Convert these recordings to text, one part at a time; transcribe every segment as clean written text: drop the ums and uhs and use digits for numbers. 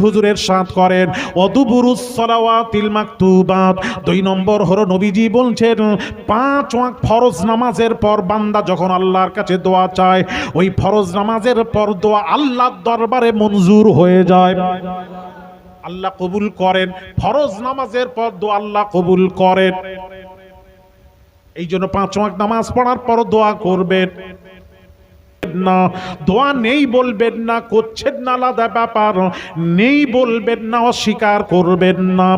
হুজুরের সাথ করেন ওয়াদুবুরুস সালাওয়াতিল মাকতুবাত। 2 নম্বর হলো নবীজি বলছেন 5 ওয়াক্ত ফরজ নামাজের পর বান্দা যখন আল্লাহর কাছে দোয়া চায়, ওই ফরজ নামাজের পর দোয়া আল্লাহর দরবারে মঞ্জুর হয়ে যায়, আল্লাহ কবুল করেন। ফরজ নামাজের পর দোয়া আল্লাহ কবুল করেন। এই জন্য 5 ওয়াক্ত নামাজ পড়ার পর দোয়া করবেন না, দোয়া নেই বলবেন না, করছেন না আলাদা ব্যাপার, নেই বলবেন না, অস্বীকার করবেন না।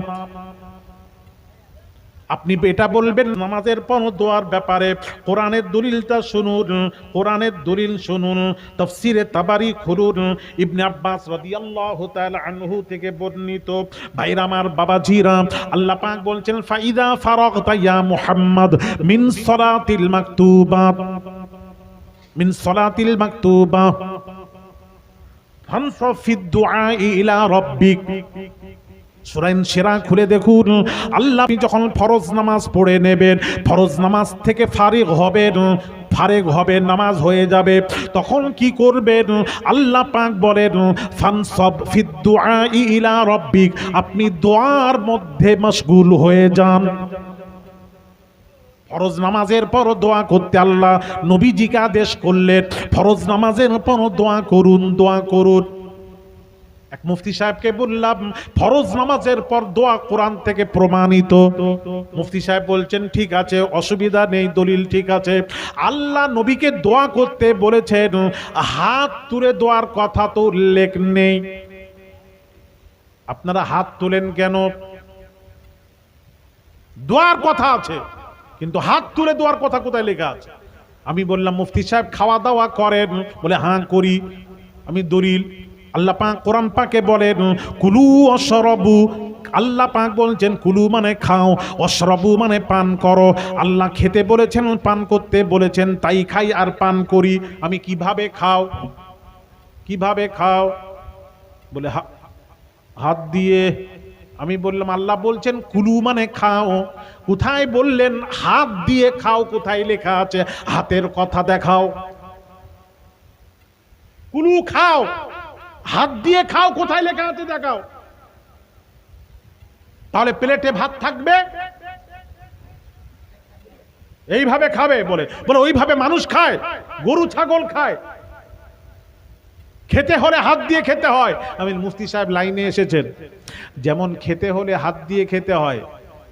আপনি এটা বলবেন নামাজের পর দোয়ার ব্যাপারে কোরআনের দলিলটা শুনুন, কোরআনের দলিল শুনুন, তাফসিরে তাবারি খুলুন। ইবনে আব্বাস রাদিয়াল্লাহু তাআলা আনহু থেকে বর্ণিত। ভাইরা আমার, বাবাজিরা, আল্লাহ পাক বলছেন ফাইদা ফারাগতা ইয়া মুহাম্মদ মিন সালাতিল মাকতুবাত, মিন সালাতিল মাকতুবা ফানসাব ফিদ দুআ ইলা রাব্বিক। সূরা ইনশিরাহ খুলে দেখুন, আল্লাহ যখন ফরজ নামাজ পড়ে নেবেন, ফরজ নামাজ থেকে ফারিগ হবেন, নামাজ হয়ে যাবে, তখন কি করবেন? আল্লাহ পাক বলেন ফানসাব ফিদ দুআ ইলা রাব্বিক, আপনি দোয়ার মধ্যে মশগুল হয়ে যান। ফরজ নামাজের পর দোয়া করতে আল্লাহ নবীজিকে আদেশ করলেন, ফরজ নামাজের পর দোয়া করুন, দোয়া করুন। এক মুফতি সাহেবকে বললাম ফরজ নামাজের পর দোয়া কোরআন থেকে প্রমাণিত। মুফতি সাহেব বলছেন ঠিক আছে, অসুবিধা নেই, দলিল ঠিক আছে। আল্লাহ নবীকে দোয়া করতে বলেছেন, হাত তুলে দোয়ার কথা তো উল্লেখ নেই। আপনারা হাত তোলেন কেন? দোয়ার কথা আছে, কিন্তু হাত তুলে দোয়ার কথা কোথায় লেখা আছে? আমি বললাম মুফতি সাহেব খাওয়া দাওয়া করেন? বলে হ্যাঁ করি। আমি দলিল, আল্লাহ পাক কোরআন পাকে বলেন কুলু অশরাবু, আল্লাহ পাক বলছেন কুলু মানে খাও, অশরাবু মানে পান করো। আল্লাহ খেতে বলেছেন, পান করতে বলেছেন, তাই খাই আর পান করি। আমি কিভাবে খাও? কিভাবে খাও? বলে হাত দিয়ে। আমি বললাম আল্লাহ বলছেন কুলু মানে খাও, কোথায় বললেন হাত দিয়ে খাও? কোথায় লেখা আছে? হাতের কথা দেখাও। কুলু খাও, হাত দিয়ে খাও, কোথায় লেখা আছে দেখাও। তাহলে প্লেটে ভাত থাকবে, এইভাবে খাবে? বলে ওইভাবে মানুষ খায়, গরু ছাগল খায়। খেতে হলে হাত দিয়ে খেতে হয়। আমি মুফতি সাহেব লাইনে এসেছেন, যেমন খেতে হলে হাত দিয়ে খেতে হয়,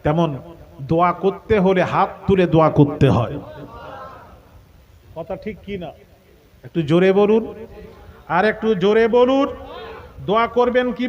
তেমন দোয়া করতে হলে হাত তুলে দোয়া করতে হয়। কথা ঠিক কি না? একটু জোরে বলুন, আর একটু জোরে বলুন। দোয়া করবেন কি